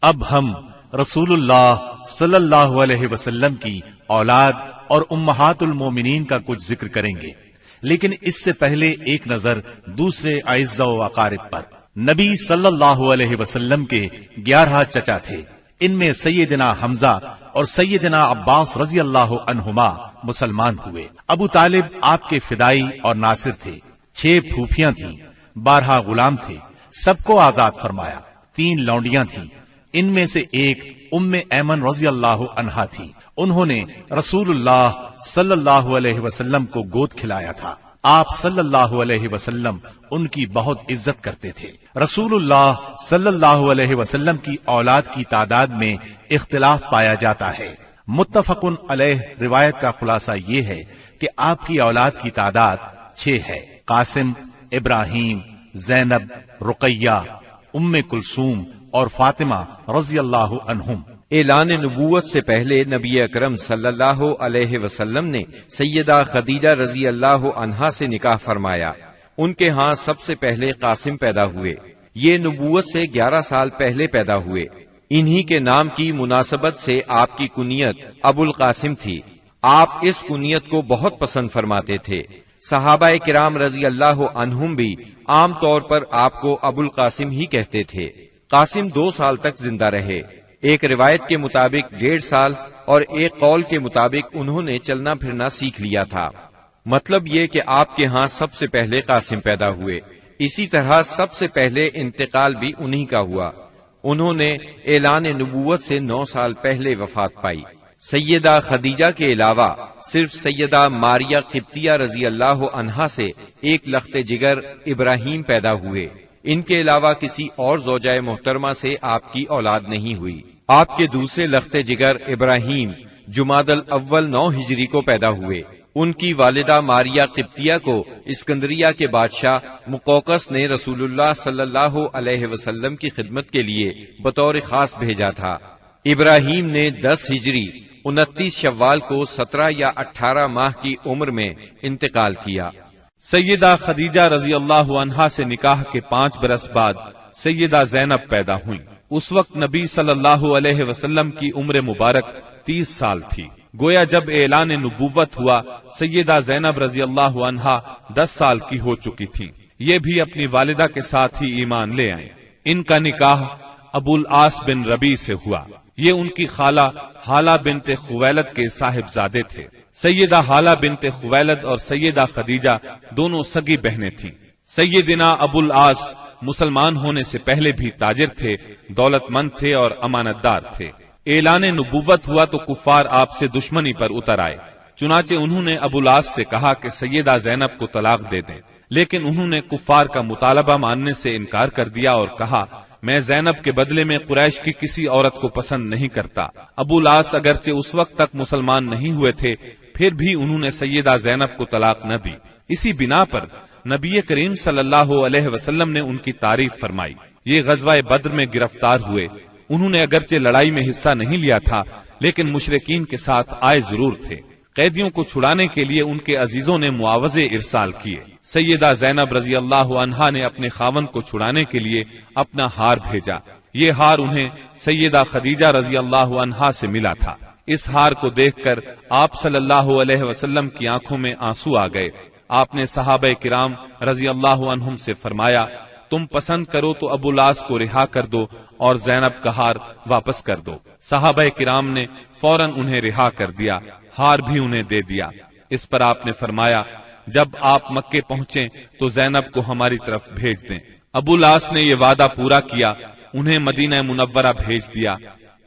اب ہم رسول اللہ صلی اللہ علیہ وسلم کی اولاد اور امہات المومنین کا کچھ ذکر کریں گے، لیکن اس سے پہلے ایک نظر دوسرے اعزاء و اقارب پر۔ نبی صلی اللہ علیہ وسلم کے 11 چچا تھے، ان میں سیدنا حمزہ اور سیدنا عباس رضی اللہ عنہما مسلمان ہوئے۔ ابو طالب آپ کے فدائی اور ناصر تھے۔ 6 پھوپھیاں تھیں، 12 غلام تھے، سب کو آزاد فرمایا۔ 3 لونڈیاں تھیں، ان میں سے ایک ام ایمن رضی اللہ عنہا تھی۔ انہوں نے رسول اللہ صلی اللہ علیہ وسلم کو گود کھلایا تھا۔ آپ صلی اللہ علیہ وسلم ان کی بہت عزت کرتے تھے۔ رسول اللہ صلی اللہ علیہ وسلم کی اولاد کی تعداد میں اختلاف پایا جاتا ہے۔ متفق علیہ روایت کا خلاصہ یہ ہے کہ آپ کی اولاد کی تعداد 6 ہے۔ قاسم، ابراہیم، زینب، رقیہ، ام کلثوم اور فاطمہ رضی اللہ عنہم۔ اعلان نبوت سے پہلے نبی اکرم صلی اللہ علیہ وسلم نے سیدہ خدیجہ رضی اللہ عنہا سے نکاح فرمایا۔ ان کے ہاں سب سے پہلے قاسم پیدا ہوئے۔ یہ نبوت سے 11 سال پہلے پیدا ہوئے۔ انہی کے نام کی مناسبت سے آپ کی کنیت ابو القاسم تھی۔ آپ اس کنیت کو بہت پسند فرماتے تھے۔ صحابہ کرام رضی اللہ عنہم بھی عام طور پر آپ کو ابو القاسم ہی کہتے تھے۔ قاسم 2 سال تک زندہ رہے۔ ایک روایت کے مطابق 1.5 سال اور ایک قول کے مطابق انہوں نے چلنا پھرنا سیکھ لیا تھا۔ مطلب یہ کہ آپ کے ہاں سب سے پہلے قاسم پیدا ہوئے۔ اسی طرح سب سے پہلے انتقال بھی انہی کا ہوا۔ انہوں نے اعلان نبوت سے 9 سال پہلے وفات پائی۔ سیدہ خدیجہ کے علاوہ صرف سیدہ ماریہ قبطیہ رضی اللہ عنہا سے ایک لخت جگر ابراہیم پیدا ہوئے۔ ان کے علاوہ کسی اور زوجہ محترمہ سے آپ کی اولاد نہیں ہوئی۔ آپ کے دوسرے لخت جگر ابراہیم جمادی الاول 9 ہجری کو پیدا ہوئے۔ ان کی والدہ ماریہ قبطیہ کو اسکندریہ کے بادشاہ مقوقس نے رسول اللہ صلی اللہ علیہ وسلم کی خدمت کے لیے بطور خاص بھیجا تھا۔ ابراہیم نے 10 ہجری 29 شوال کو 17 یا 18 ماہ کی عمر میں انتقال کیا۔ سیدہ خدیجہ رضی اللہ عنہا سے نکاح کے 5 برس بعد سیدہ زینب پیدا ہوئیں۔ اس وقت نبی صلی اللہ علیہ وسلم کی عمر مبارک 30 سال تھی۔ گویا جب اعلان نبوت ہوا سیدہ زینب رضی اللہ عنہا 10 سال کی ہو چکی تھی۔ یہ بھی اپنی والدہ کے ساتھ ہی ایمان لے آئیں۔ ان کا نکاح ابو العاص بن ربیع سے ہوا۔ یہ ان کی خالہ حالہ بنت خویلد کے صاحبزادے تھے۔ سیدہ حالہ بنت خویلد اور سیدہ خدیجہ دونوں سگی بہنیں تھیں۔ سیدنا ابو العاص مسلمان ہونے سے پہلے بھی تاجر تھے، دولت مند تھے اور امانت دار تھے۔ اعلان نبوت ہوا تو کفار آپ سے دشمنی پر اتر آئے۔ چنانچہ انہوں نے ابو العاص سے کہا کہ سیدہ زینب کو طلاق دے دیں، لیکن انہوں نے کفار کا مطالبہ ماننے سے انکار کر دیا اور کہا میں زینب کے بدلے میں قریش کی کسی عورت کو پسند نہیں کرتا۔ ابو العاص اگرچہ اس وقت تک مسلمان نہیں ہوئے تھے، پھر بھی انہوں نے سیدہ زینب کو طلاق نہ دی۔ اسی بنا پر نبی کریم صلی اللہ علیہ وسلم نے ان کی تعریف فرمائی۔ یہ غزوہ بدر میں گرفتار ہوئے۔ انہوں نے اگرچہ لڑائی میں حصہ نہیں لیا تھا، لیکن مشرکین کے ساتھ آئے ضرور تھے۔ قیدیوں کو چھڑانے کے لیے ان کے عزیزوں نے معاوضے ارسال کیے۔ سیدہ زینب رضی اللہ عنہا نے اپنے خاوند کو چھڑانے کے لیے اپنا ہار بھیجا۔ یہ ہار انہیں سیدہ خدیجہ رضی اللہ عنہا سے ملا تھا۔ اس ہار کو دیکھ کر آپ صلی اللہ علیہ وسلم کی آنکھوں میں آنسو آ گئے۔ آپ نے صحابہ کرام رضی اللہ عنہم سے فرمایا تم پسند کرو تو ابو العاص کو رہا کر دو اور زینب کا ہار واپس کر دو۔ صحابہ کرام نے فوراً انہیں رہا کر دیا، ہار بھی انہیں دے دیا۔ اس پر آپ نے فرمایا جب آپ مکے پہنچیں تو زینب کو ہماری طرف بھیج دیں۔ ابو العاص نے یہ وعدہ پورا کیا، انہیں مدینہ منورہ بھیج دیا۔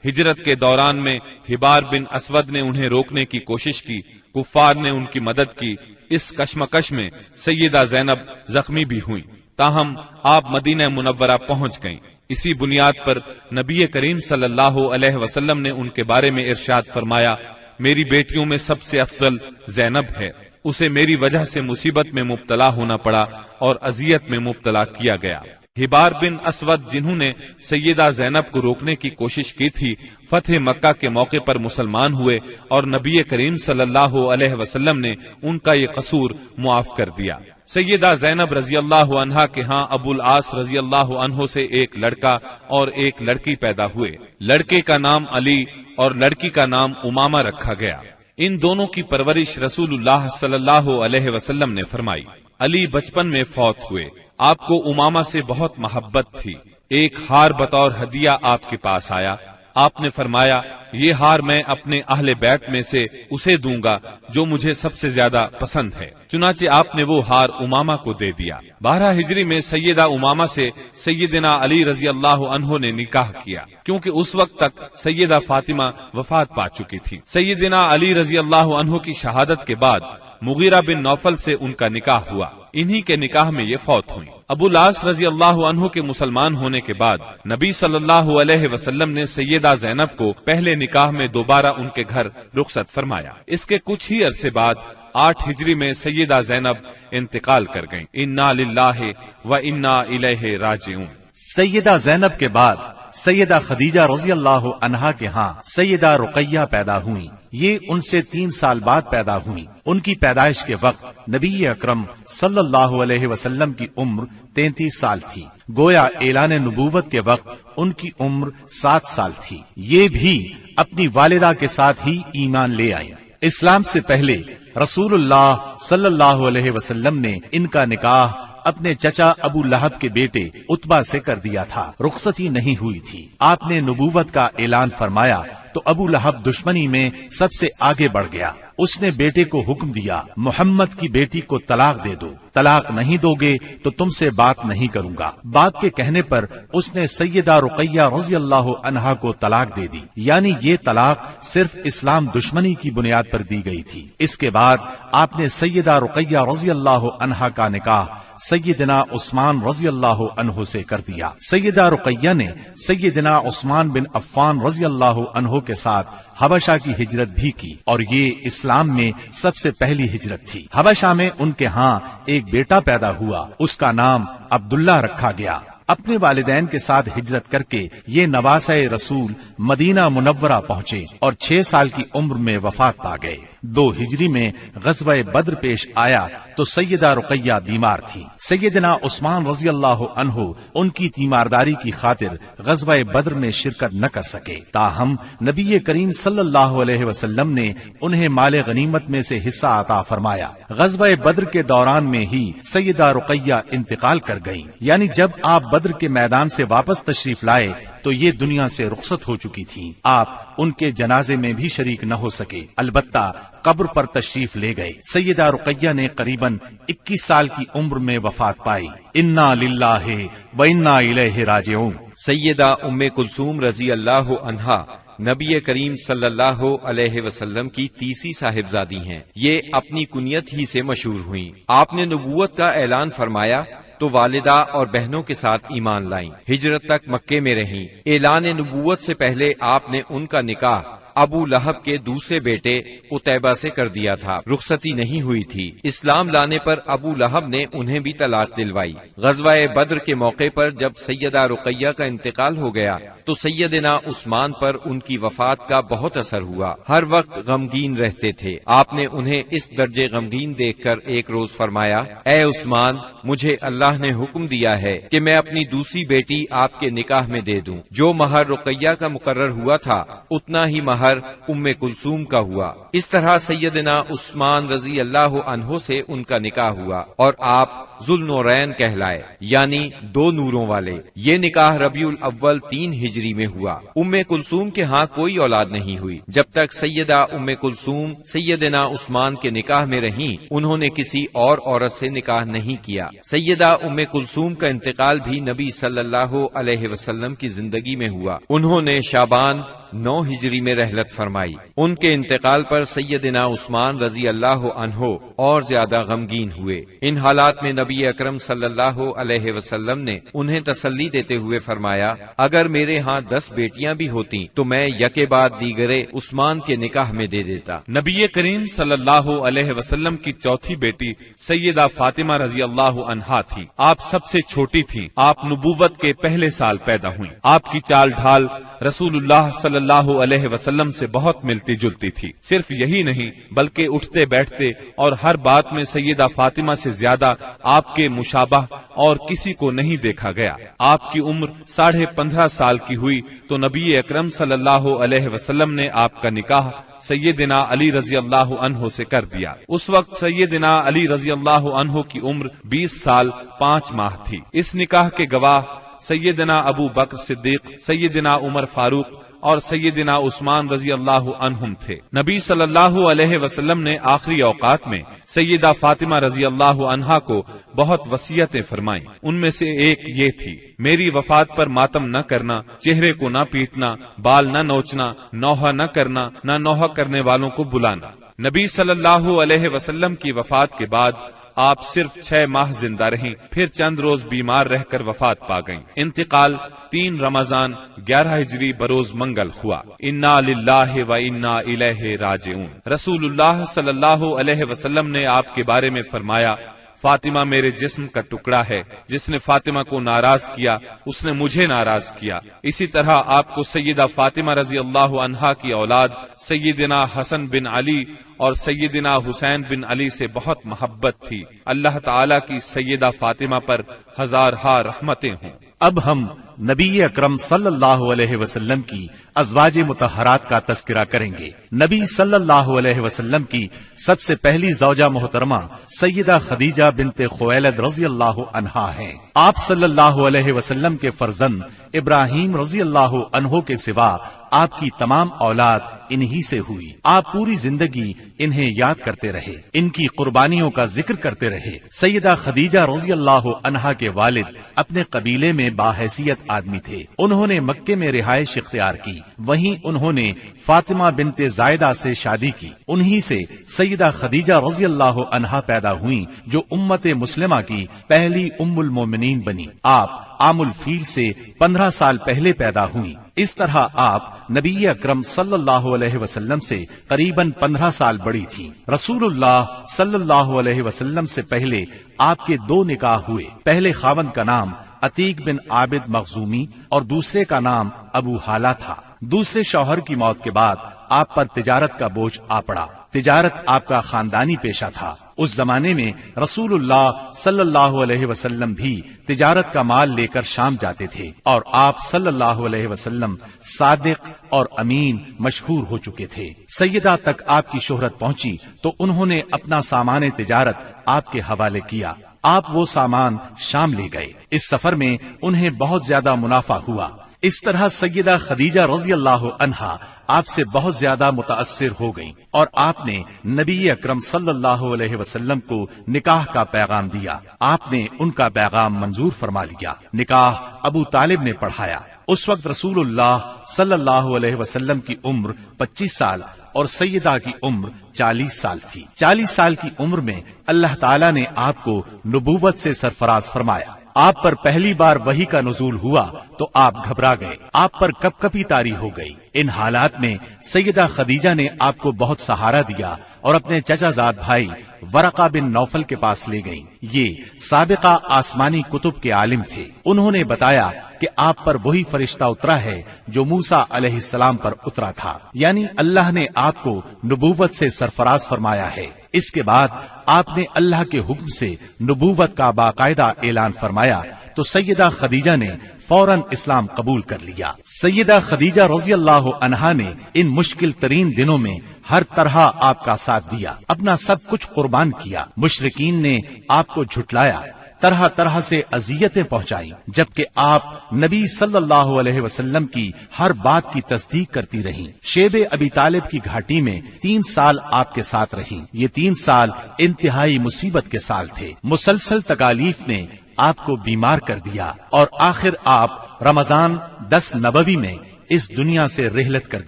ہجرت کے دوران میں حبار بن اسود نے انہیں روکنے کی کوشش کی، کفار نے ان کی مدد کی۔ اس کشمکش میں سیدہ زینب زخمی بھی ہوئیں، تاہم آپ مدینہ منورہ پہنچ گئیں۔ اسی بنیاد پر نبی کریم صلی اللہ علیہ وسلم نے ان کے بارے میں ارشاد فرمایا میری بیٹیوں میں سب سے افضل زینب ہے، اسے میری وجہ سے مصیبت میں مبتلا ہونا پڑا اور اذیت میں مبتلا کیا گیا۔ حبار بن اسود جنہوں نے سیدہ زینب کو روکنے کی کوشش کی تھی، فتح مکہ کے موقع پر مسلمان ہوئے اور نبی کریم صلی اللہ علیہ وسلم نے ان کا یہ قصور معاف کر دیا۔ سیدہ زینب رضی اللہ عنہا کے ہاں ابو العاص رضی اللہ عنہ سے ایک لڑکا اور ایک لڑکی پیدا ہوئے۔ لڑکے کا نام علی اور لڑکی کا نام امامہ رکھا گیا۔ ان دونوں کی پرورش رسول اللہ صلی اللہ علیہ وسلم نے فرمائی۔ علی بچپن میں فوت ہوئے۔ آپ کو امامہ سے بہت محبت تھی۔ ایک ہار بطور ہدیہ آپ کے پاس آیا۔ آپ نے فرمایا، یہ ہار میں اپنے اہل بیت میں سے اسے دوں گا جو مجھے سب سے زیادہ پسند ہے۔ چنانچہ آپ نے وہ ہار امامہ کو دے دیا۔ 12 ہجری میں سیدہ امامہ سے سیدنا علی رضی اللہ عنہ نے نکاح کیا، کیونکہ اس وقت تک سیدہ فاطمہ وفات پا چکی تھی۔ سیدنا علی رضی اللہ عنہ کی شہادت کے بعد مغیرہ بن نوفل سے ان کا نکاح ہوا۔ انہی کے نکاح میں یہ فوت ہوئی۔ ابو العاص رضی اللہ عنہ کے مسلمان ہونے کے بعد نبی صلی اللہ علیہ وسلم نے سیدہ زینب کو پہلے نکاح میں دوبارہ ان کے گھر رخصت فرمایا۔ اس کے کچھ ہی عرصے بعد 8 ہجری میں سیدہ زینب انتقال کر گئیں۔ انا للہ و انا الیہ راجعون۔ سیدہ زینب کے بعد سیدہ خدیجہ رضی اللہ عنہا کے ہاں سیدہ رقیہ پیدا ہوئیں۔ یہ ان سے 3 سال بعد پیدا ہوئیں۔ ان کی پیدائش کے وقت نبی اکرم صلی اللہ علیہ وسلم کی عمر 33 سال تھی۔ گویا اعلان نبوت کے وقت ان کی عمر 7 سال تھی۔ یہ بھی اپنی والدہ کے ساتھ ہی ایمان لے آئیں۔ اسلام سے پہلے رسول اللہ صلی اللہ علیہ وسلم نے ان کا نکاح اپنے چچا ابو لہب کے بیٹے عتبہ سے کر دیا تھا۔ رخصتی نہیں ہوئی تھی۔ آپ نے نبوت کا اعلان فرمایا تو ابو لہب دشمنی میں سب سے آگے بڑھ گیا۔ اس نے بیٹے کو حکم دیا، محمد کی بیٹی کو طلاق دے دو، طلاق نہیں دو گے تو تم سے بات نہیں کروں گا۔ باپ کے کہنے پر اس نے سیدہ رقیہ رضی اللہ عنہا کو طلاق دے دی، یعنی یہ طلاق صرف اسلام دشمنی کی بنیاد پر دی گئی تھی۔ اس کے بعد آپ نے سیدہ رقیہ رضی اللہ عنہا کا نکاح سیدنا عثمان رضی اللہ عنہ سے کر دیا۔ سیدہ رقیہ نے سیدنا عثمان بن عفان رضی اللہ عنہ کے ساتھ حبشہ کی ہجرت بھی کی، اور یہ اسلام میں سب سے پہلی ہجرت تھی۔ حبشہ میں ان کے ہاں ایک بیٹا پیدا ہوا، اس کا نام عبداللہ رکھا گیا۔ اپنے والدین کے ساتھ ہجرت کر کے یہ نواسہ رسول مدینہ منورہ پہنچے اور 6 سال کی عمر میں وفات پا گئے۔ 2 ہجری میں غزوہ بدر پیش آیا تو سیدہ رقیہ بیمار تھی۔ سیدنا عثمان رضی اللہ عنہ ان کی تیمارداری کی خاطر غزوہ بدر میں شرکت نہ کر سکے، تاہم نبی کریم صلی اللہ علیہ وسلم نے انہیں مال غنیمت میں سے حصہ عطا فرمایا۔ غزوہ بدر کے دوران میں ہی سیدہ رقیہ انتقال کر گئیں، یعنی جب آپ بدر کے میدان سے واپس تشریف لائے تو یہ دنیا سے رخصت ہو چکی تھیں۔ آپ ان کے جنازے میں بھی شریک نہ ہو سکے، البتہ قبر پر تشریف لے گئے۔ سیدہ رقیہ نے قریباً 21 سال کی عمر میں وفات پائی۔ انا للہ و انا الیہ راجعون۔ سیدہ ام کلثوم رضی اللہ عنہا نبی کریم صلی اللہ علیہ وسلم کی تیسری صاحبزادی ہیں۔ یہ اپنی کنیت ہی سے مشہور ہوئیں۔ آپ نے نبوت کا اعلان فرمایا تو والدہ اور بہنوں کے ساتھ ایمان لائیں۔ ہجرت تک مکے میں رہیں۔ اعلان نبوت سے پہلے آپ نے ان کا نکاح ابو لہب کے دوسرے بیٹے عتیبہ سے کر دیا تھا۔ رخصتی نہیں ہوئی تھی۔ اسلام لانے پر ابو لہب نے انہیں بھی طلاق دلوائی۔ غزوہ بدر کے موقع پر جب سیدہ رقیہ کا انتقال ہو گیا تو سیدنا عثمان پر ان کی وفات کا بہت اثر ہوا۔ ہر وقت غمگین رہتے تھے۔ آپ نے انہیں اس درجے غمگین دیکھ کر ایک روز فرمایا، اے عثمان، مجھے اللہ نے حکم دیا ہے کہ میں اپنی دوسری بیٹی آپ کے نکاح میں دے دوں۔ جو مہر رقیہ کا مقرر ہوا تھا اتنا ہی مہر ام کلثوم کا ہوا۔ اس طرح سیدنا عثمان رضی اللہ عنہ سے ان کا نکاح ہوا اور آپ ذوالنورین کہلائے، یعنی 2 نوروں والے۔ یہ نکاح ربیع الاول 3 ہجری میں ہوا۔ ام کلثوم کے ہاں کوئی اولاد نہیں ہوئی۔ جب تک سیدہ ام کلثوم سیدنا عثمان کے نکاح میں رہیں انہوں نے کسی اور عورت سے نکاح نہیں کیا۔ سیدہ ام کلثوم کا انتقال بھی نبی صلی اللہ علیہ وسلم کی زندگی میں ہوا۔ انہوں نے شعبان 9 ہجری میں رحلت فرمائی۔ ان کے انتقال پر سیدنا عثمان رضی اللہ عنہ اور زیادہ غمگین ہوئے۔ ان حالات میں نبی اکرم صلی اللہ علیہ وسلم نے انہیں تسلی دیتے ہوئے فرمایا، اگر میرے ہاں 10 بیٹیاں بھی ہوتی تو میں یکے بعد دیگرے عثمان کے نکاح میں دے دیتا۔ نبی کریم صلی اللہ علیہ وسلم کی چوتھی بیٹی سیدہ فاطمہ رضی اللہ عنہا تھی۔ آپ سب سے چھوٹی تھی۔ آپ نبوت کے پہلے سال پیدا ہوئیں۔ آپ کی چال ڈھال رسول اللہ صلی صلی اللہ علیہ وسلم سے بہت ملتی جلتی تھی۔ صرف یہی نہیں بلکہ اٹھتے بیٹھتے اور ہر بات میں سیدہ فاطمہ سے زیادہ آپ کے مشابہ اور کسی کو نہیں دیکھا گیا۔ آپ کی عمر 15.5 سال کی ہوئی تو نبی اکرم صلی اللہ علیہ وسلم نے آپ کا نکاح سیدنا علی رضی اللہ عنہ سے کر دیا۔ اس وقت سیدنا علی رضی اللہ عنہ کی عمر 20 سال 5 ماہ تھی۔ اس نکاح کے گواہ سیدنا ابو بکر صدیق، سیدنا عمر فاروق اور سیدنا عثمان رضی اللہ عنہم تھے۔ نبی صلی اللہ علیہ وسلم نے آخری اوقات میں سیدہ فاطمہ رضی اللہ عنہا کو بہت وصیتیں فرمائیں۔ ان میں سے ایک یہ تھی، میری وفات پر ماتم نہ کرنا، چہرے کو نہ پیٹنا، بال نہ نوچنا، نوحہ نہ کرنا، نہ نوحہ کرنے والوں کو بلانا۔ نبی صلی اللہ علیہ وسلم کی وفات کے بعد آپ صرف 6 ماہ زندہ رہیں، پھر چند روز بیمار رہ کر وفات پا گئیں۔ انتقال 3 رمضان 11 ہجری بروز منگل ہوا۔ انا للہ و انا الیہ راجعون۔ رسول اللہ صلی اللہ علیہ وسلم نے آپ کے بارے میں فرمایا، فاطمہ میرے جسم کا ٹکڑا ہے، جس نے فاطمہ کو ناراض کیا اس نے مجھے ناراض کیا۔ اسی طرح آپ کو سیدہ فاطمہ رضی اللہ عنہا کی اولاد سیدنا حسن بن علی اور سیدنا حسین بن علی سے بہت محبت تھی۔ اللہ تعالیٰ کی سیدہ فاطمہ پر ہزارہا رحمتیں ہوں۔ اب ہم نبی اکرم صلی اللہ علیہ وسلم کی ازواج مطہرات کا تذکرہ کریں گے۔ نبی صلی اللہ علیہ وسلم کی سب سے پہلی زوجہ محترمہ سیدہ خدیجہ بنت خویلد رضی اللہ عنہا ہیں۔ آپ صلی اللہ علیہ وسلم کے فرزند ابراہیم رضی اللہ عنہ کے سوا آپ کی تمام اولاد انہی سے ہوئی۔ آپ پوری زندگی انہیں یاد کرتے رہے، ان کی قربانیوں کا ذکر کرتے رہے۔ سیدہ خدیجہ رضی اللہ عنہا کے والد اپنے قبیلے میں باحیثیت آدمی تھے۔ انہوں نے مکے میں رہائش اختیار کی، وہیں انہوں نے فاطمہ بنت زائدہ سے شادی کی۔ انہی سے سیدہ خدیجہ رضی اللہ عنہا پیدا ہوئیں، جو امت مسلمہ کی پہلی ام المومنین بنی۔ آپ عام الفیل سے 15 سال پہلے پیدا ہوئیں۔ اس طرح آپ نبی اکرم صلی اللہ علیہ وسلم سے قریباً 15 سال بڑی تھی۔ رسول اللہ صلی اللہ علیہ وسلم سے پہلے آپ کے 2 نکاح ہوئے۔ پہلے خاوند کا نام عتیق بن عابد مخزومی اور دوسرے کا نام ابو حالہ تھا۔ دوسرے شوہر کی موت کے بعد آپ پر تجارت کا بوجھ آ پڑا۔ تجارت آپ کا خاندانی پیشہ تھا۔ اس زمانے میں رسول اللہ صلی اللہ علیہ وسلم بھی تجارت کا مال لے کر شام جاتے تھے، اور آپ صلی اللہ علیہ وسلم صادق اور امین مشہور ہو چکے تھے۔ سیدہ تک آپ کی شہرت پہنچی تو انہوں نے اپنا سامان تجارت آپ کے حوالے کیا۔ آپ وہ سامان شام لے گئے۔ اس سفر میں انہیں بہت زیادہ منافع ہوا۔ اس طرح سیدہ خدیجہ رضی اللہ عنہا آپ سے بہت زیادہ متاثر ہو گئیں، اور آپ نے نبی اکرم صلی اللہ علیہ وسلم کو نکاح کا پیغام دیا۔ آپ نے ان کا پیغام منظور فرما لیا۔ نکاح ابو طالب نے پڑھایا۔ اس وقت رسول اللہ صلی اللہ علیہ وسلم کی عمر 25 سال اور سیدہ کی عمر 40 سال تھی۔ 40 سال کی عمر میں اللہ تعالیٰ نے آپ کو نبوت سے سرفراز فرمایا۔ آپ پر پہلی بار وحی کا نزول ہوا تو آپ گھبرا گئے، آپ پر کپ کپی طاری ہو گئی۔ ان حالات میں سیدہ خدیجہ نے آپ کو بہت سہارا دیا اور اپنے چچا زاد بھائی ورقہ بن نوفل کے پاس لے گئیں۔ یہ سابقہ آسمانی کتب کے عالم تھے۔ انہوں نے بتایا کہ آپ پر وہی فرشتہ اترا ہے جو موسیٰ علیہ السلام پر اترا تھا، یعنی اللہ نے آپ کو نبوت سے سرفراز فرمایا ہے۔ اس کے بعد آپ نے اللہ کے حکم سے نبوت کا باقاعدہ اعلان فرمایا تو سیدہ خدیجہ نے فوراً اسلام قبول کر لیا۔ سیدہ خدیجہ رضی اللہ عنہا نے ان مشکل ترین دنوں میں ہر طرح آپ کا ساتھ دیا، اپنا سب کچھ قربان کیا۔ مشرکین نے آپ کو جھٹلایا، طرح طرح سے اذیتیں پہنچائی، جبکہ آپ نبی صلی اللہ علیہ وسلم کی ہر بات کی تصدیق کرتی رہیں۔ شیب ابی طالب کی گھاٹی میں 3 سال آپ کے ساتھ رہیں۔ یہ 3 سال انتہائی مصیبت کے سال تھے۔ مسلسل تکالیف نے آپ کو بیمار کر دیا، اور آخر آپ رمضان 10 نبوی میں اس دنیا سے رحلت کر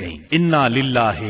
گئیں۔ انا للہ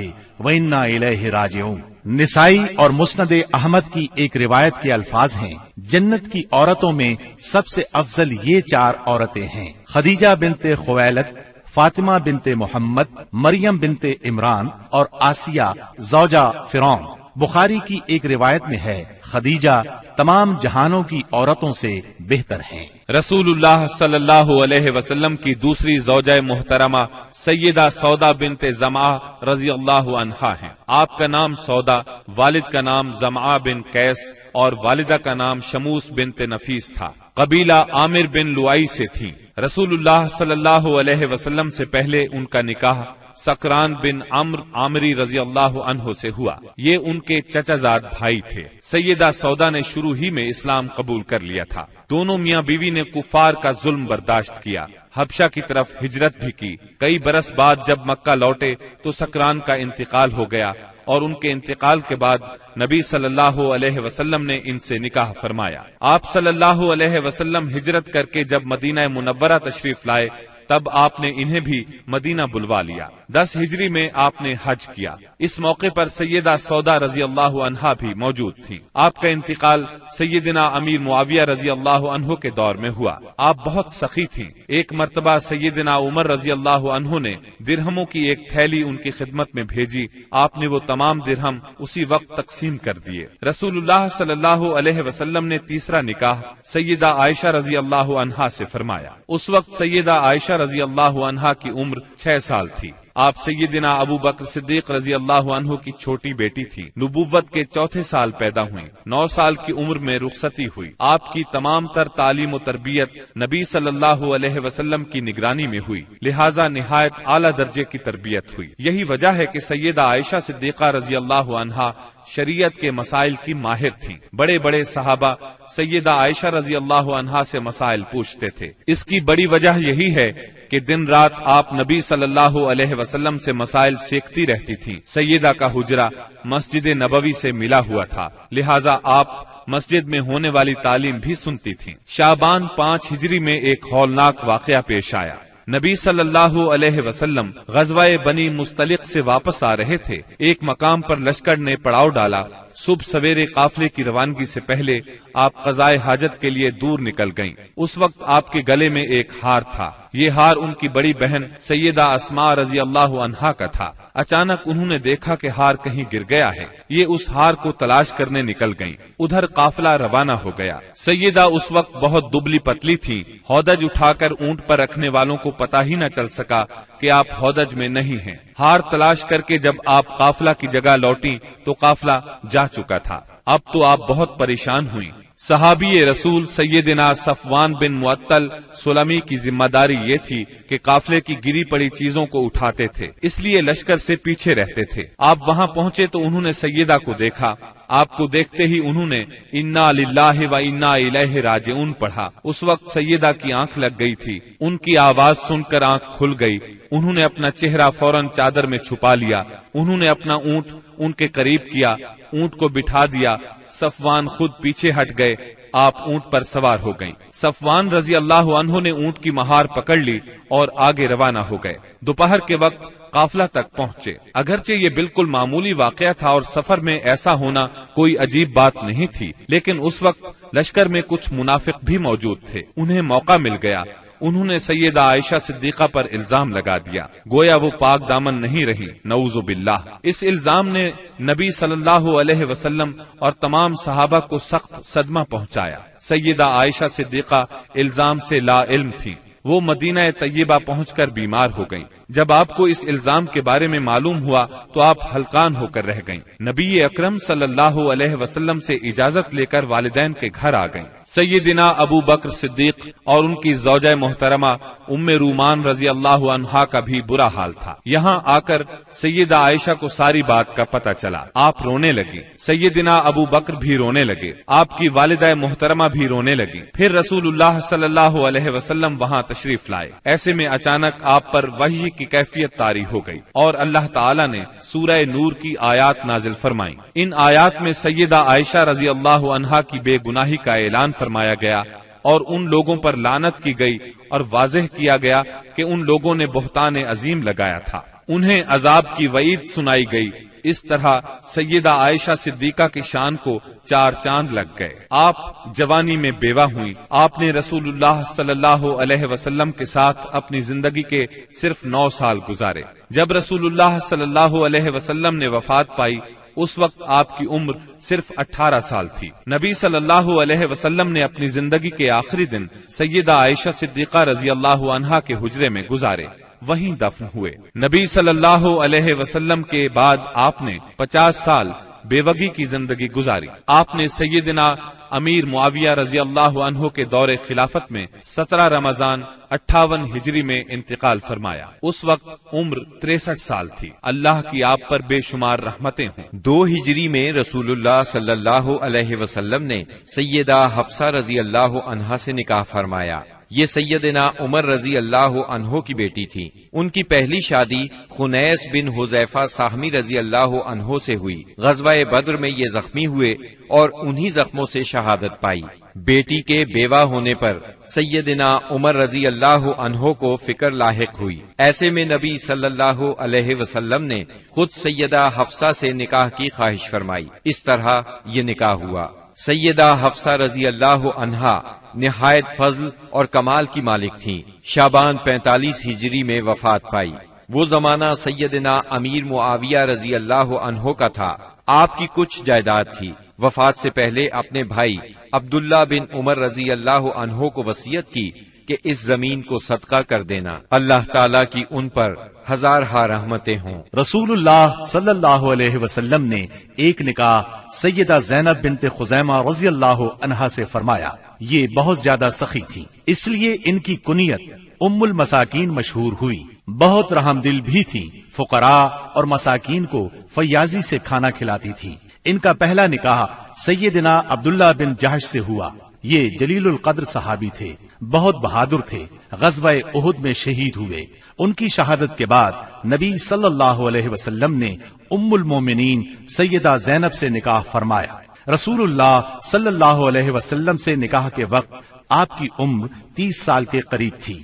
و انا الیہ راجعون۔ نسائی اور مسند احمد کی ایک روایت کے الفاظ ہیں، جنت کی عورتوں میں سب سے افضل یہ 4 عورتیں ہیں: خدیجہ بنت خویلد، فاطمہ بنت محمد، مریم بنت عمران اور آسیہ زوجہ فرعون۔ بخاری کی ایک روایت میں ہے، خدیجہ تمام جہانوں کی عورتوں سے بہتر ہیں۔ رسول اللہ صلی اللہ علیہ وسلم کی دوسری زوجہ محترمہ سیدہ سودا بنت زمعہ رضی اللہ عنہا ہیں۔ آپ کا نام سودا، والد کا نام زمعہ بن قیس اور والدہ کا نام شموس بنت نفیس تھا۔ قبیلہ عامر بن لوائی سے تھی۔ رسول اللہ صلی اللہ علیہ وسلم سے پہلے ان کا نکاح سکران بن عمرو عامری رضی اللہ عنہ سے ہوا۔ یہ ان کے چچا زاد بھائی تھے۔ سیدہ سودا نے شروع ہی میں اسلام قبول کر لیا تھا۔ دونوں میاں بیوی نے کفار کا ظلم برداشت کیا، حبشہ کی طرف ہجرت بھی کی۔ کئی برس بعد جب مکہ لوٹے تو سکران کا انتقال ہو گیا، اور ان کے انتقال کے بعد نبی صلی اللہ علیہ وسلم نے ان سے نکاح فرمایا۔ آپ صلی اللہ علیہ وسلم ہجرت کر کے جب مدینہ منورہ تشریف لائے تب آپ نے انہیں بھی مدینہ بلوا لیا۔ 10 ہجری میں آپ نے حج کیا۔ اس موقع پر سیدہ سودا رضی اللہ عنہا بھی موجود تھی۔ آپ کا انتقال سیدنا امیر معاویہ رضی اللہ عنہ کے دور میں ہوا۔ آپ بہت سخی تھیں۔ ایک مرتبہ سیدنا عمر رضی اللہ عنہ نے درہموں کی ایک تھیلی ان کی خدمت میں بھیجی۔ آپ نے وہ تمام درہم اسی وقت تقسیم کر دیے۔ رسول اللہ صلی اللہ علیہ وسلم نے تیسرا نکاح سیدہ عائشہ رضی اللہ عنہا سے فرمایا۔ اس وقت سیدہ عائشہ رضی اللہ عنہا کی عمر 6 سال تھی۔ آپ سیدنا ابو بکر صدیق رضی اللہ عنہ کی چھوٹی بیٹی تھی۔ نبوت کے 4تھے سال پیدا ہوئی۔ 9 سال کی عمر میں رخصتی ہوئی۔ آپ کی تمام تر تعلیم و تربیت نبی صلی اللہ علیہ وسلم کی نگرانی میں ہوئی، لہذا نہایت اعلیٰ درجے کی تربیت ہوئی۔ یہی وجہ ہے کہ سیدہ عائشہ صدیقہ رضی اللہ عنہا شریعت کے مسائل کی ماہر تھیں۔ بڑے بڑے صحابہ سیدہ عائشہ رضی اللہ عنہا سے مسائل پوچھتے تھے۔ اس کی بڑی وجہ یہی ہے کہ دن رات آپ نبی صلی اللہ علیہ وسلم سے مسائل سیکھتی رہتی تھیں۔ سیدہ کا حجرہ مسجد نبوی سے ملا ہوا تھا، لہذا آپ مسجد میں ہونے والی تعلیم بھی سنتی تھیں۔ شعبان 5 ہجری میں ایک ہولناک واقعہ پیش آیا۔ نبی صلی اللہ علیہ وسلم غزوہ بنی مستلق سے واپس آ رہے تھے۔ ایک مقام پر لشکر نے پڑاؤ ڈالا۔ صبح سویرے قافلے کی روانگی سے پہلے آپ قضائے حاجت کے لیے دور نکل گئیں۔ اس وقت آپ کے گلے میں ایک ہار تھا۔ یہ ہار ان کی بڑی بہن سیدہ اسماء رضی اللہ عنہا کا تھا۔ اچانک انہوں نے دیکھا کہ ہار کہیں گر گیا ہے۔ یہ اس ہار کو تلاش کرنے نکل گئیں۔ ادھر قافلہ روانہ ہو گیا۔ سیدہ اس وقت بہت دبلی پتلی تھی۔ ہودج اٹھا کر اونٹ پر رکھنے والوں کو پتہ ہی نہ چل سکا کہ آپ ہودج میں نہیں ہیں۔ ہار تلاش کر کے جب آپ قافلہ کی جگہ لوٹی تو قافلہ جا چکا تھا۔ اب تو آپ بہت پریشان ہوئیں۔ صحابی رسول سیدنا صفوان بن معطل سلمی کی ذمہ داری یہ تھی کہ قافلے کی گری پڑی چیزوں کو اٹھاتے تھے، اس لیے لشکر سے پیچھے رہتے تھے۔ آپ وہاں پہنچے تو انہوں نے سیدہ کو دیکھا۔ آپ کو دیکھتے ہی انہوں نے انا للہ و انا الیہ راجعون پڑھا۔ اس وقت سیدہ کی آنکھ لگ گئی تھی۔ ان کی آواز سن کر آنکھ کھل گئی۔ انہوں نے اپنا چہرہ فوراً چادر میں چھپا لیا۔ انہوں نے اپنا اونٹ ان کے قریب کیا، اونٹ کو بٹھا دیا۔ صفوان خود پیچھے ہٹ گئے۔ آپ اونٹ پر سوار ہو گئیں۔ صفوان رضی اللہ عنہ نے اونٹ کی مہار پکڑ لی اور آگے روانہ ہو گئے۔ دوپہر کے وقت قافلہ تک پہنچے۔ اگرچہ یہ بالکل معمولی واقعہ تھا اور سفر میں ایسا ہونا کوئی عجیب بات نہیں تھی، لیکن اس وقت لشکر میں کچھ منافق بھی موجود تھے۔ انہیں موقع مل گیا۔ انہوں نے سیدہ عائشہ صدیقہ پر الزام لگا دیا، گویا وہ پاک دامن نہیں رہی، نعوذ باللہ۔ اس الزام نے نبی صلی اللہ علیہ وسلم اور تمام صحابہ کو سخت صدمہ پہنچایا۔ سیدہ عائشہ صدیقہ الزام سے لا علم تھی۔ وہ مدینہ طیبہ پہنچ کر بیمار ہو گئیں۔ جب آپ کو اس الزام کے بارے میں معلوم ہوا تو آپ ہلکان ہو کر رہ گئیں۔ نبی اکرم صلی اللہ علیہ وسلم سے اجازت لے کر والدین کے گھر آ گئیں۔ سیدنا ابو بکر صدیق اور ان کی زوجہ محترمہ ام رومان رضی اللہ عنہا کا بھی برا حال تھا۔ یہاں آ کر سیدہ عائشہ کو ساری بات کا پتہ چلا۔ آپ رونے لگی۔ سیدنا ابو بکر بھی رونے لگے۔ آپ کی والدہ محترمہ بھی رونے لگی۔ پھر رسول اللہ صلی اللہ علیہ وسلم وہاں تشریف لائے۔ ایسے میں اچانک آپ پر وحی کی کیفیت طاری ہو گئی اور اللہ تعالی نے سورہ نور کی آیات نازل فرمائیں۔ ان آیات میں سیدہ عائشہ رضی اللہ عنہا کی بے گناہی کا اعلان فرمایا گیا اور ان لوگوں پر لعنت کی گئی اور واضح کیا گیا کہ ان لوگوں نے بہتان عظیم لگایا تھا۔ انہیں عذاب کی وعید سنائی گئی۔ اس طرح سیدہ عائشہ صدیقہ کی شان کو 4 چاند لگ گئے۔ آپ جوانی میں بیوہ ہوئیں۔ آپ نے رسول اللہ صلی اللہ علیہ وسلم کے ساتھ اپنی زندگی کے صرف 9 سال گزارے۔ جب رسول اللہ صلی اللہ علیہ وسلم نے وفات پائی اس وقت آپ کی عمر صرف 18 سال تھی۔ نبی صلی اللہ علیہ وسلم نے اپنی زندگی کے آخری دن سیدہ عائشہ صدیقہ رضی اللہ عنہا کے حجرے میں گزارے۔ وہیں دفن ہوئے۔ نبی صلی اللہ علیہ وسلم کے بعد آپ نے 50 سال بیوگی کی زندگی گزاری۔ آپ نے سیدنا امیر معاویہ رضی اللہ عنہ کے دور خلافت میں 17 رمضان 58 ہجری میں انتقال فرمایا۔ اس وقت عمر 63 سال تھی۔ اللہ کی آپ پر بے شمار رحمتیں ہوں۔ 2 ہجری میں رسول اللہ صلی اللہ علیہ وسلم نے سیدہ حفصہ رضی اللہ عنہا سے نکاح فرمایا۔ یہ سیدنا عمر رضی اللہ عنہ کی بیٹی تھی۔ ان کی پہلی شادی خنیس بن حذیفہ ساہمی رضی اللہ عنہ سے ہوئی۔ غزوہ بدر میں یہ زخمی ہوئے اور انہی زخموں سے شہادت پائی۔ بیٹی کے بیوہ ہونے پر سیدنا عمر رضی اللہ عنہ کو فکر لاحق ہوئی۔ ایسے میں نبی صلی اللہ علیہ وسلم نے خود سیدہ حفصہ سے نکاح کی خواہش فرمائی۔ اس طرح یہ نکاح ہوا۔ سیدہ حفصہ رضی اللہ عنہا نہایت فضل اور کمال کی مالک تھیں۔ شعبان 45 ہجری میں وفات پائی۔ وہ زمانہ سیدنا امیر معاویہ رضی اللہ عنہ کا تھا۔ آپ کی کچھ جائیداد تھی۔ وفات سے پہلے اپنے بھائی عبداللہ بن عمر رضی اللہ عنہ کو وصیت کی کہ اس زمین کو صدقہ کر دینا۔ اللہ تعالیٰ کی ان پر ہزارہا رحمتیں ہوں۔ رسول اللہ صلی اللہ علیہ وسلم نے ایک نکاح سیدہ زینب بنت خزیمہ رضی اللہ عنہا سے فرمایا۔ یہ بہت زیادہ سخی تھی، اس لیے ان کی کنیت ام المساکین مشہور ہوئی۔ بہت رحم دل بھی تھی، فقراء اور مساکین کو فیاضی سے کھانا کھلاتی تھی۔ ان کا پہلا نکاح سیدنا عبداللہ بن جہش سے ہوا۔ یہ جلیل القدر صحابی تھے، بہت بہادر تھے، غزوہ احد میں شہید ہوئے۔ ان کی شہادت کے بعد نبی صلی اللہ علیہ وسلم نے ام المومنین سیدہ زینب سے نکاح فرمایا۔ رسول اللہ صلی اللہ علیہ وسلم سے نکاح کے وقت آپ کی عمر 30 سال کے قریب تھی۔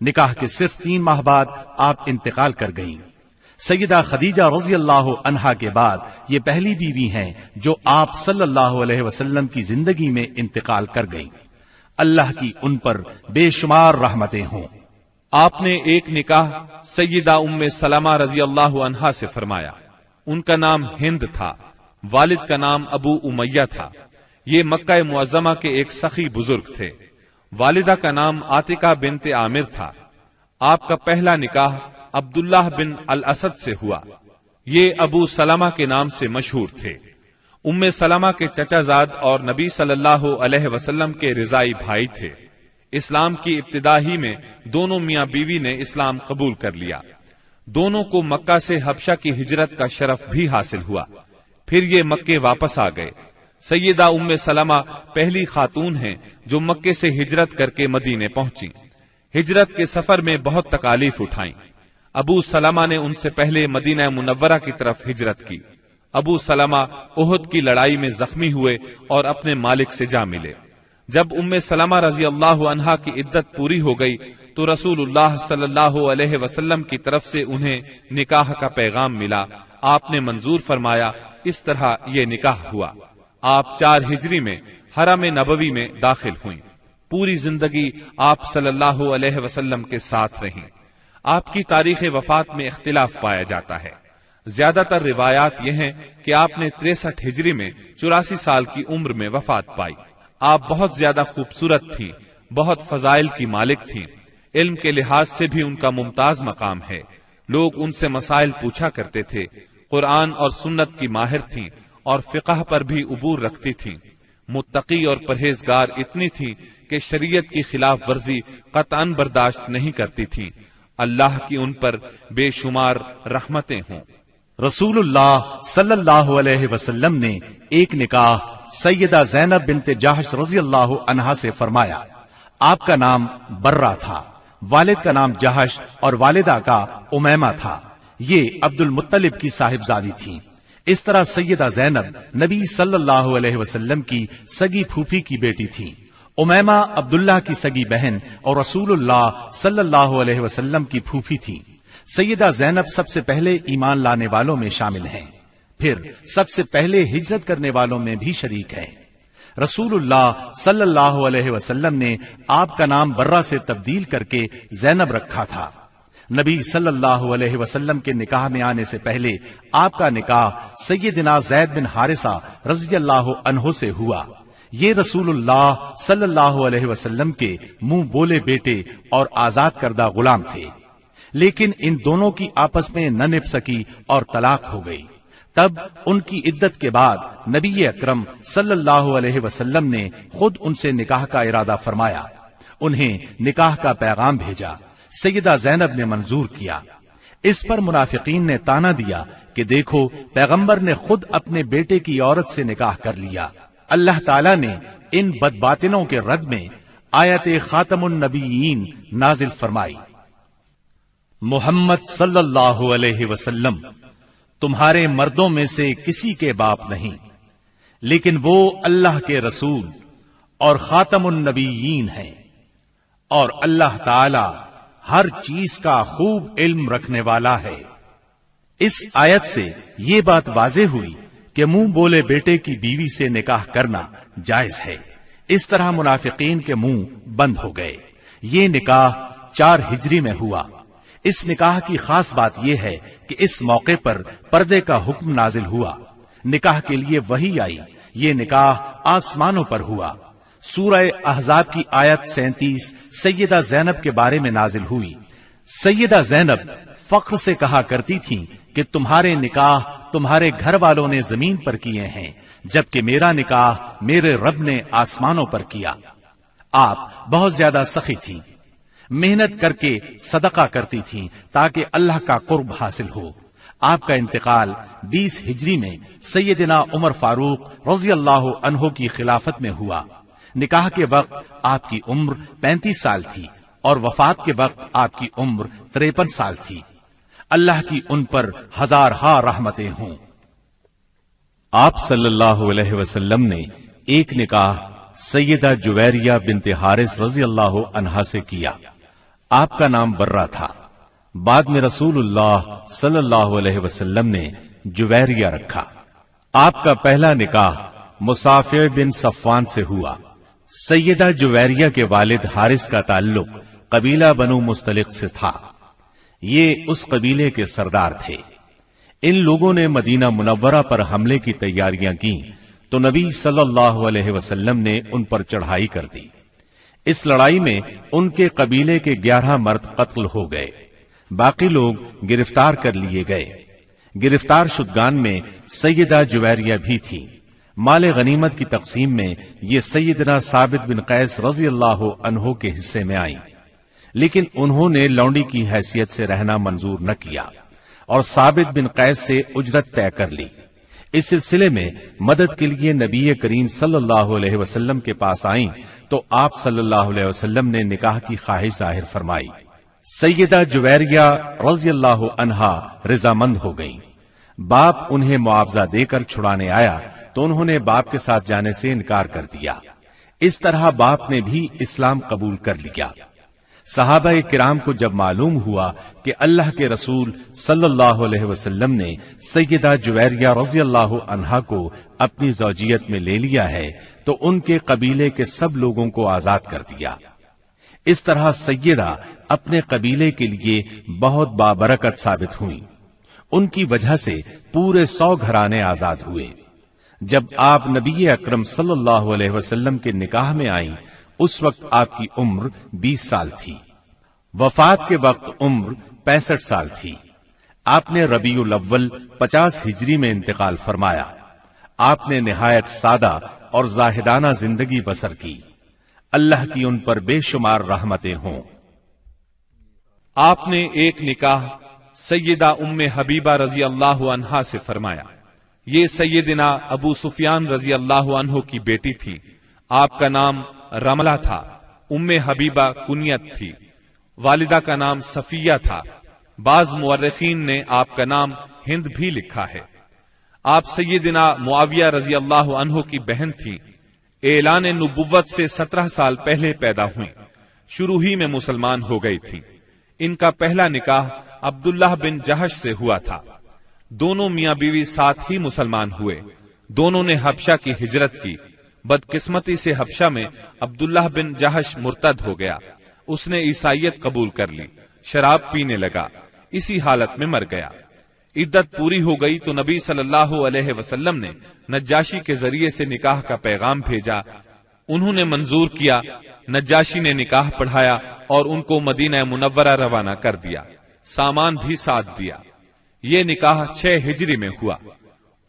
نکاح کے صرف 3 ماہ بعد آپ انتقال کر گئیں۔ سیدہ خدیجہ رضی اللہ عنہا کے بعد یہ پہلی بیوی ہیں جو آپ صلی اللہ علیہ وسلم کی زندگی میں انتقال کر گئیں۔ اللہ کی ان پر بے شمار رحمتیں ہوں۔ آپ نے ایک نکاح سیدہ ام سلمہ رضی اللہ عنہا سے فرمایا۔ ان کا نام ہند تھا، والد کا نام ابو امیہ تھا۔ یہ مکہ معظمہ کے ایک سخی بزرگ تھے۔ والدہ کا نام عاتقہ بنت عامر تھا۔ آپ کا پہلا نکاح عبداللہ بن الاسد سے ہوا۔ یہ ابو سلمہ کے نام سے مشہور تھے۔ ام سلمہ کے چچا زاد اور نبی صلی اللہ علیہ وسلم کے رضائی بھائی تھے۔ اسلام کی ابتدا ہی میں دونوں میاں بیوی نے اسلام قبول کر لیا۔ دونوں کو مکہ سے حبشہ کی ہجرت کا شرف بھی حاصل ہوا۔ پھر یہ مکے واپس آ گئے۔ سیدہ ام سلمہ پہلی خاتون ہیں جو مکے سے ہجرت کر کے مدینے پہنچی۔ ہجرت کے سفر میں بہت تکالیف اٹھائیں۔ ابو سلمہ نے ان سے پہلے مدینہ منورہ کی طرف ہجرت کی۔ ابو سلمہ احد کی لڑائی میں زخمی ہوئے اور اپنے مالک سے جا ملے۔ جب ام سلمہ رضی اللہ عنہا کی عدت پوری ہو گئی تو رسول اللہ صلی اللہ علیہ وسلم کی طرف سے انہیں نکاح کا پیغام ملا۔ آپ نے منظور فرمایا۔ اس طرح یہ نکاح ہوا۔ آپ 4 ہجری میں حرم نبوی میں داخل ہوئیں۔ پوری زندگی آپ صلی اللہ علیہ وسلم کے ساتھ رہیں۔ آپ کی تاریخ وفات میں اختلاف پایا جاتا ہے۔ زیادہ تر روایات یہ ہیں کہ آپ نے 63 ہجری میں 84 سال کی عمر میں وفات پائی۔ آپ بہت زیادہ خوبصورت تھیں، بہت فضائل کی مالک تھیں۔ علم کے لحاظ سے بھی ان کا ممتاز مقام ہے۔ لوگ ان سے مسائل پوچھا کرتے تھے۔ قرآن اور سنت کی ماہر تھیں اور فقہ پر بھی عبور رکھتی تھیں۔ متقی اور پرہیزگار اتنی تھیں کہ شریعت کی خلاف ورزی قطعاً برداشت نہیں کرتی تھیں۔ اللہ کی ان پر بے شمار رحمتیں ہوں۔ رسول اللہ صلی اللہ علیہ وسلم نے ایک نکاح سیدہ زینب بنت جہش رضی اللہ عنہا سے فرمایا۔ آپ کا نام برہ تھا، والد کا نام جہش اور والدہ کا امیمہ تھا۔ یہ عبد المطلب کی صاحبزادی تھی۔ اس طرح سیدہ زینب نبی صلی اللہ علیہ وسلم کی سگی پھوپھی کی بیٹی تھی۔ امیمہ عبداللہ کی سگی بہن اور رسول اللہ صلی اللہ علیہ وسلم کی پھوپھی تھی۔ سیدہ زینب سب سے پہلے ایمان لانے والوں میں شامل ہیں، پھر سب سے پہلے ہجرت کرنے والوں میں بھی شریک ہیں۔ رسول اللہ صلی اللہ علیہ وسلم نے آپ کا نام برہ سے تبدیل کر کے زینب رکھا تھا۔ نبی صلی اللہ علیہ وسلم کے نکاح میں آنے سے پہلے آپ کا نکاح سیدنا زید بن حارثہ رضی اللہ عنہ سے ہوا۔ یہ رسول اللہ صلی اللہ علیہ وسلم کے منہ بولے بیٹے اور آزاد کردہ غلام تھے۔ لیکن ان دونوں کی آپس میں نہ نپ سکی اور طلاق ہو گئی۔ تب ان کی عدت کے بعد نبی اکرم صلی اللہ علیہ وسلم نے خود ان سے نکاح کا ارادہ فرمایا، انہیں نکاح کا پیغام بھیجا، سیدہ زینب نے منظور کیا۔ اس پر منافقین نے تانا دیا کہ دیکھو پیغمبر نے خود اپنے بیٹے کی عورت سے نکاح کر لیا۔ اللہ تعالیٰ نے ان بدباطنوں کے رد میں آیت خاتم النبیین نازل فرمائی، محمد صلی اللہ علیہ وسلم تمہارے مردوں میں سے کسی کے باپ نہیں، لیکن وہ اللہ کے رسول اور خاتم النبیین ہیں، اور اللہ تعالی ہر چیز کا خوب علم رکھنے والا ہے۔ اس آیت سے یہ بات واضح ہوئی کہ منہ بولے بیٹے کی بیوی سے نکاح کرنا جائز ہے۔ اس طرح منافقین کے منہ بند ہو گئے۔ یہ نکاح 4 ہجری میں ہوا۔ اس نکاح کی خاص بات یہ ہے کہ اس موقع پر پردے کا حکم نازل ہوا، نکاح کے لیے وحی آئی، یہ نکاح آسمانوں پر ہوا۔ سورہ احزاب کی آیت 37 سیدہ زینب کے بارے میں نازل ہوئی۔ سیدہ زینب فخر سے کہا کرتی تھیں کہ تمہارے نکاح تمہارے گھر والوں نے زمین پر کیے ہیں، جبکہ میرا نکاح میرے رب نے آسمانوں پر کیا۔ آپ بہت زیادہ سخی تھیں، محنت کر کے صدقہ کرتی تھیں تاکہ اللہ کا قرب حاصل ہو۔ آپ کا انتقال 20 ہجری میں سیدنا عمر فاروق رضی اللہ عنہ کی خلافت میں ہوا۔ نکاح کے وقت آپ کی عمر 35 سال تھی اور وفات کے وقت آپ کی عمر 53 سال تھی۔ اللہ کی ان پر ہزارہا رحمتیں ہوں۔ آپ صلی اللہ علیہ وسلم نے ایک نکاح سیدہ جویریہ بنت حارث رضی اللہ عنہا سے کیا۔ آپ کا نام برہ تھا، بعد میں رسول اللہ صلی اللہ علیہ وسلم نے جویریہ رکھا۔ آپ کا پہلا نکاح مصافع بن صفوان سے ہوا۔ سیدہ جویریہ کے والد حارث کا تعلق قبیلہ بنو مستلق سے تھا، یہ اس قبیلے کے سردار تھے۔ ان لوگوں نے مدینہ منورہ پر حملے کی تیاریاں کی تو نبی صلی اللہ علیہ وسلم نے ان پر چڑھائی کر دی۔ اس لڑائی میں ان کے قبیلے کے 11 مرد قتل ہو گئے، باقی لوگ گرفتار کر لیے گئے۔ گرفتار شدگان میں سیدہ جویریہ بھی تھی۔ مال غنیمت کی تقسیم میں یہ سیدنا ثابت بن قیس رضی اللہ عنہ کے حصے میں آئی، لیکن انہوں نے لونڈی کی حیثیت سے رہنا منظور نہ کیا اور ثابت بن قیس سے اجرت طے کر لی۔ اس سلسلے میں مدد کے لیے نبی کریم صلی اللہ علیہ وسلم کے پاس آئیں تو آپ صلی اللہ علیہ وسلم نے نکاح کی خواہش ظاہر فرمائی۔ سیدہ جویریہ رضی اللہ عنہا رضامند ہو گئیں۔ باپ انہیں معاوضہ دے کر چھڑانے آیا تو انہوں نے باپ کے ساتھ جانے سے انکار کر دیا۔ اس طرح باپ نے بھی اسلام قبول کر لیا۔ صحابہ کرام کو جب معلوم ہوا کہ اللہ کے رسول صلی اللہ علیہ وسلم نے سیدہ جویریہ رضی اللہ عنہا کو اپنی زوجیت میں لے لیا ہے تو ان کے قبیلے کے سب لوگوں کو آزاد کر دیا۔ اس طرح سیدہ اپنے قبیلے کے لیے بہت بابرکت ثابت ہوئی۔ ان کی وجہ سے پورے 100 گھرانے آزاد ہوئے۔ جب آپ نبی اکرم صلی اللہ علیہ وسلم کے نکاح میں آئیں اس وقت آپ کی عمر 20 سال تھی۔ وفات کے وقت عمر 65 سال تھی۔ آپ نے ربیع الاول 50 ہجری میں انتقال فرمایا۔ آپ نے نہایت سادہ اور زاہدانہ زندگی بسر کی۔ اللہ کی ان پر بے شمار رحمتیں ہوں۔ آپ نے ایک نکاح سیدہ ام حبیبہ رضی اللہ عنہا سے فرمایا۔ یہ سیدنا ابو سفیان رضی اللہ عنہ کی بیٹی تھی۔ آپ کا نام رملہ تھا۔ ام حبیبہ کنیت تھی۔ والدہ کا نام صفیہ تھا۔ بعض مورخین نے آپ کا نام ہند بھی لکھا ہے۔ آپ سیدنا معاویہ رضی اللہ عنہ کی بہن تھی۔ اعلان نبوت سے 17 سال پہلے پیدا ہوئی، شروع ہی میں مسلمان ہو گئی تھی۔ ان کا پہلا نکاح عبداللہ بن جہش سے ہوا تھا۔ دونوں میاں بیوی ساتھ ہی مسلمان ہوئے۔ دونوں نے حبشہ کی ہجرت کی۔ بدقسمتی سے حبشہ میں عبداللہ بن جہش مرتد ہو گیا۔ اس نے عیسائیت قبول کر لی، شراب پینے لگا، اسی حالت میں مر گیا۔ عدت پوری ہو گئی تو نبی صلی اللہ علیہ وسلم نے نجاشی کے ذریعے سے نکاح کا پیغام بھیجا۔ انہوں نے منظور کیا۔ نجاشی نے نکاح پڑھایا اور ان کو مدینہ منورہ روانہ کر دیا۔ سامان بھی ساتھ دیا۔ یہ نکاح 6 ہجری میں ہوا۔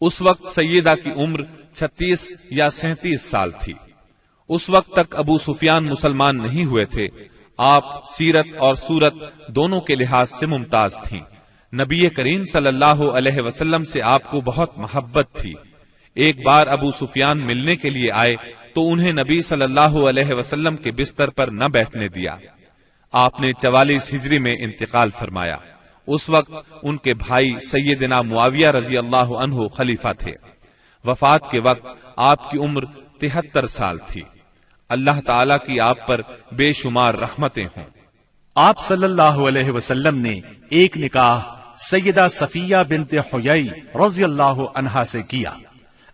اس وقت سیدہ کی عمر 36 یا 37 سال تھی۔ اس وقت تک ابو سفیان مسلمان نہیں ہوئے تھے۔ آپ سیرت اور صورت دونوں کے لحاظ سے ممتاز تھیں۔ نبی کریم صلی اللہ علیہ وسلم سے آپ کو بہت محبت تھی۔ ایک بار ابو سفیان ملنے کے لیے آئے تو انہیں نبی صلی اللہ علیہ وسلم کے بستر پر نہ بیٹھنے دیا۔ آپ نے 44 ہجری میں انتقال فرمایا۔ اس وقت ان کے بھائی سیدنا معاویہ رضی اللہ عنہ خلیفہ تھے۔ وفات کے وقت آپ کی عمر 73 سال تھی۔ اللہ تعالیٰ کی آپ پر بے شمار رحمتیں ہوں۔ آپ صلی اللہ علیہ وسلم نے ایک نکاح سیدہ صفیہ بنت حیی رضی اللہ عنہا سے کیا۔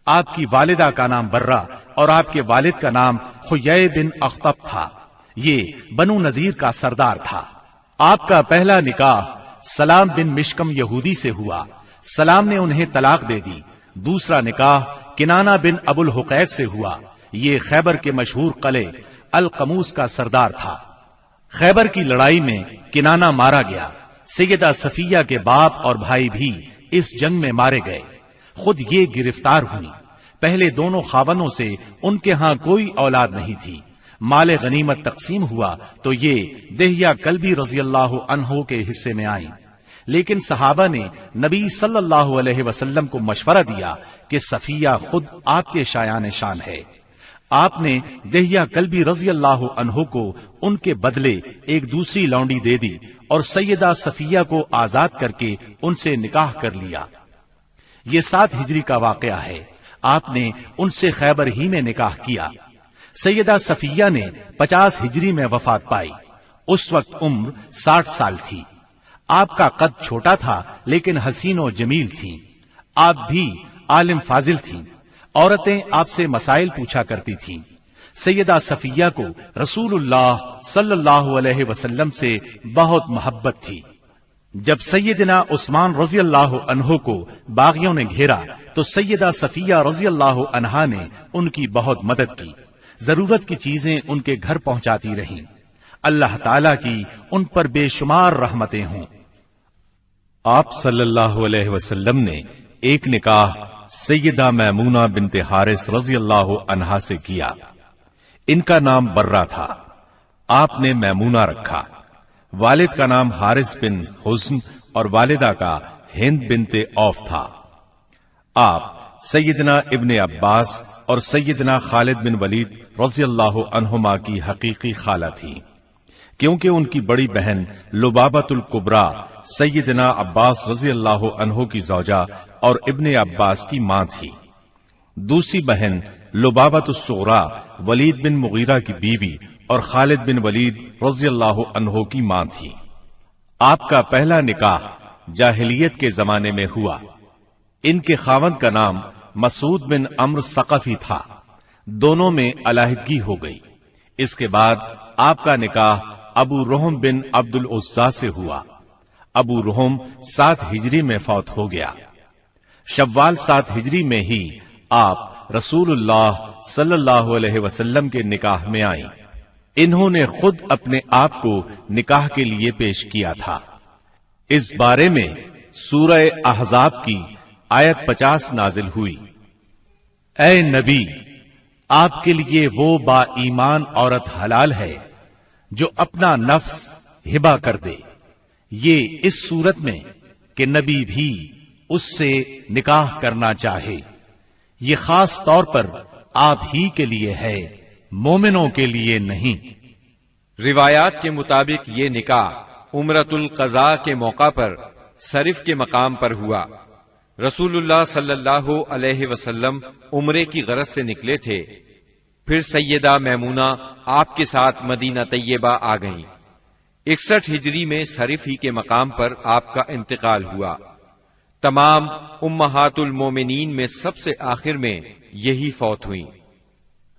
آپ کی والدہ کا نام برہ اور آپ کے والد کا نام حیی بن اخطب تھا۔ یہ بنو نذیر کا سردار تھا۔ آپ کا پہلا نکاح سلام بن مشکم یہودی سے ہوا۔ سلام نے انہیں طلاق دے دی۔ دوسرا نکاح کنانہ بن ابو الحقیق سے ہوا۔ یہ خیبر کے مشہور قلعے القموس کا سردار تھا۔ خیبر کی لڑائی میں کنانہ مارا گیا۔ سیدہ صفیہ کے باپ اور بھائی بھی اس جنگ میں مارے گئے۔ خود یہ گرفتار ہوئی۔ پہلے دونوں خاونوں سے ان کے ہاں کوئی اولاد نہیں تھی۔ مال غنیمت تقسیم ہوا تو یہ دہیہ کلبی رضی اللہ عنہ کے حصے میں آئی، لیکن صحابہ نے نبی صلی اللہ علیہ وسلم کو مشورہ دیا کہ صفیہ خود آپ کے شایان شان ہے۔ آپ نے دہیہ کلبی رضی اللہ عنہ کو ان کے بدلے ایک دوسری لونڈی دے دی اور سیدہ صفیہ کو آزاد کر کے ان سے نکاح کر لیا۔ یہ 7 ہجری کا واقعہ ہے۔ آپ نے ان سے خیبر ہی میں نکاح کیا۔ سیدہ صفیہ نے 50 ہجری میں وفات پائی۔ اس وقت عمر 60 سال تھی۔ آپ کا قد چھوٹا تھا لیکن حسین و جمیل تھیں۔ آپ بھی عالم فاضل تھیں۔ عورتیں آپ سے مسائل پوچھا کرتی تھیں۔ سیدہ صفیہ کو رسول اللہ صلی اللہ علیہ وسلم سے بہت محبت تھی۔ جب سیدنا عثمان رضی اللہ عنہ کو باغیوں نے گھیرا تو سیدہ صفیہ رضی اللہ عنہا نے ان کی بہت مدد کی۔ ضرورت کی چیزیں ان کے گھر پہنچاتی رہیں۔ اللہ تعالیٰ کی ان پر بے شمار رحمتیں ہوں۔ آپ صلی اللہ علیہ وسلم نے ایک نکاح سیدہ میمونہ بنت حارث رضی اللہ عنہا سے کیا۔ ان کا نام برہ تھا۔ آپ نے میمونہ رکھا۔ والد کا نام حارث بن حسن اور والدہ کا ہند بنت عوف تھا۔ آپ سیدنا ابن عباس اور سیدنا خالد بن ولید رضی اللہ عنہما کی حقیقی خالہ تھی، کیونکہ ان کی بڑی بہن لبابۃ الکبریٰ سیدنا عباس رضی اللہ عنہ کی زوجہ اور ابن عباس کی ماں تھی۔ دوسری بہن لبابۃ الصغریٰ ولید بن مغیرہ کی بیوی اور خالد بن ولید رضی اللہ عنہ کی ماں تھی۔ آپ کا پہلا نکاح جاہلیت کے زمانے میں ہوا۔ ان کے خاوند کا نام مسعود بن عمرو ثقفی تھا۔ دونوں میں علیحدگی ہو گئی۔ اس کے بعد آپ کا نکاح ابو رحم بن عبد العزیٰ سے ہوا۔ ابو رحم 7 ہجری میں فوت ہو گیا۔ شوال 7 ہجری میں ہی آپ رسول اللہ صلی اللہ علیہ وسلم کے نکاح میں آئیں۔ انہوں نے خود اپنے آپ کو نکاح کے لیے پیش کیا تھا۔ اس بارے میں سورہ احزاب کی آیت 50 نازل ہوئی۔ اے نبی، آپ کے لیے وہ با ایمان عورت حلال ہے جو اپنا نفس ہبہ کر دے۔ یہ اس صورت میں کہ نبی بھی اس سے نکاح کرنا چاہے۔ یہ خاص طور پر آپ ہی کے لیے ہے، مومنوں کے لیے نہیں۔ روایات کے مطابق یہ نکاح عمرۃ القضاء کے موقع پر صرف کے مقام پر ہوا۔ رسول اللہ صلی اللہ علیہ وسلم عمرے کی غرض سے نکلے تھے۔ پھر سیدہ میمونہ آپ کے ساتھ مدینہ طیبہ آ گئیں۔ 61 ہجری میں صرف ہی کے مقام پر آپ کا انتقال ہوا۔ تمام امہات المومنین میں سب سے آخر میں یہی فوت ہوئیں۔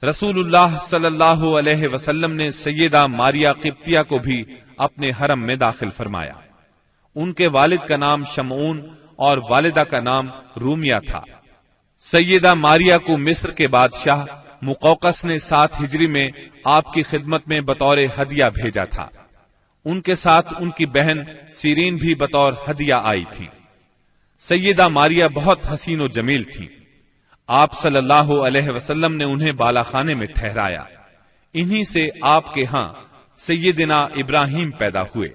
رسول اللہ صلی اللہ علیہ وسلم نے سیدہ ماریہ قبطیہ کو بھی اپنے حرم میں داخل فرمایا۔ ان کے والد کا نام شمعون اور والدہ کا نام رومیہ تھا۔ سیدہ ماریہ کو مصر کے بادشاہ مقوقس نے 7 ہجری میں آپ کی خدمت میں بطور ہدیہ بھیجا تھا۔ ان کے ساتھ ان کی بہن سیرین بھی بطور ہدیہ آئی تھی۔ سیدہ ماریہ بہت حسین و جمیل تھی۔ آپ صلی اللہ علیہ وسلم نے انہیں بالا خانے میں ٹھہرایا۔ انہی سے آپ کے ہاں سیدنا ابراہیم پیدا ہوئے۔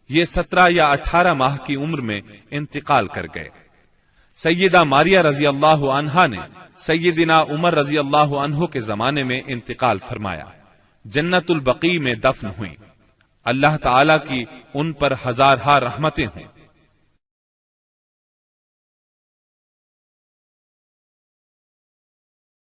یہ 17 یا 18 ماہ کی عمر میں انتقال کر گئے۔ سیدہ ماریہ رضی اللہ عنہا نے سیدنا عمر رضی اللہ عنہ کے زمانے میں انتقال فرمایا، جنت البقیع میں دفن ہوئیں۔ اللہ تعالی کی ان پر ہزارہا رحمتیں ہوں۔